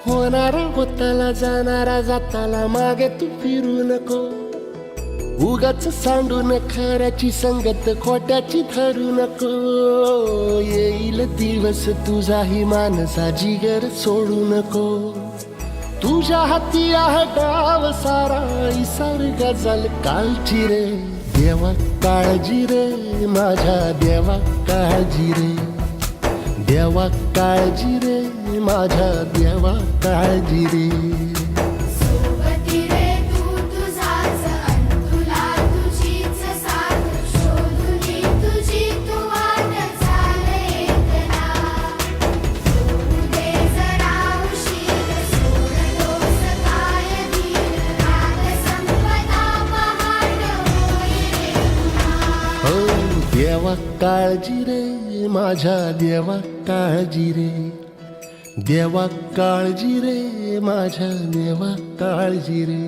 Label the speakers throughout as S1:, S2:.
S1: होणारा होताला जाणारा जाताला मागे तू फिरू नको. उगाच सांडून खऱ्याची संगत खोट्याची धरू नको. येईल दिवस तुझाही मानसा जिगर सोडू नको. तुझ्या हाती आहे डाव सारा इसार गजल कालची रे. देवा काळजी रे माझ्या देवा काळजी रे. देवा काळजी रे माझ्या देवा काळजी रे.
S2: सोबती रे तू तुझाच अन तुला तुझीच साथ शोधुनी तुझी तू वाट चाल एकला. सोडू दे जरा उशीर सोडतोस काय धीर राग संपदा पहाट होई रे पुन्हा.
S1: हो देवा काळजी रे माझ्या देवा काळजी रे. देवा काळजी रे माझ्या देवा काळजी रे.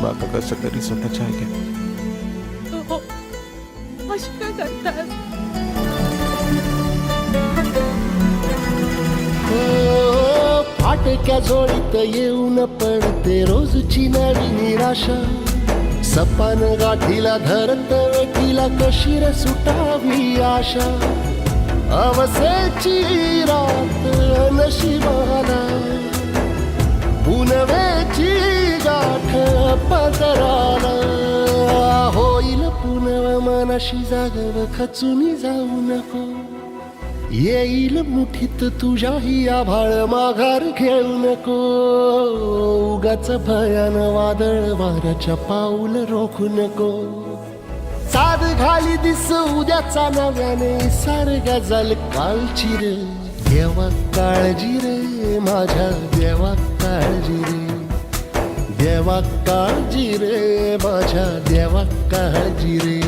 S3: आता कसं तरी स्वतःच्या आहे
S4: हो अशी का करतात?
S1: फाटक्या जोडीत येऊन पडते रोजची नवी निराशा. सपान गाठीला धरत वेटीला कशी रे सुटावी आशा. अवसेची रात नशिबाला पुनवेची गाठ पदराला. होईल पुनव मनाशी जागव खचून जाऊ नको. येईल मुठीत तुझ्याही आभाळ माघार घेऊ नको. उगाच भयान वादळ वाऱ्याच्या पाऊल रोखू नको. साध घाली दिस उद्याचा नव्याने सार गजल कालची रे. देवा काळजी रे माझ्या देवा काळजी रे. देवा काळजी रे माझ्या देवा काळजी रे.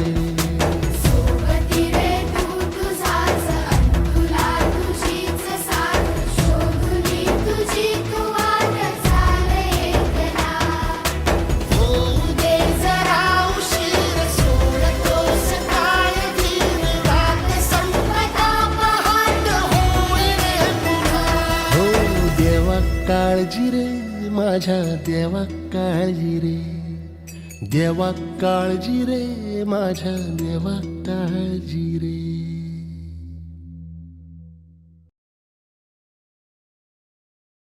S2: सोबती रे तू तुझाच अन तुला तुझीच साथ शोधुनी तुझी तू वाट चाल एकला. होऊ दे जरा उशीर सोडतोस काय धीर राग संपदा पहाट होई रे पुन्हा.
S1: हो देवा काळजी रे माझ्या देवा काळजी रे. देवा काळजी रे माझ्या देवा काळजी रे.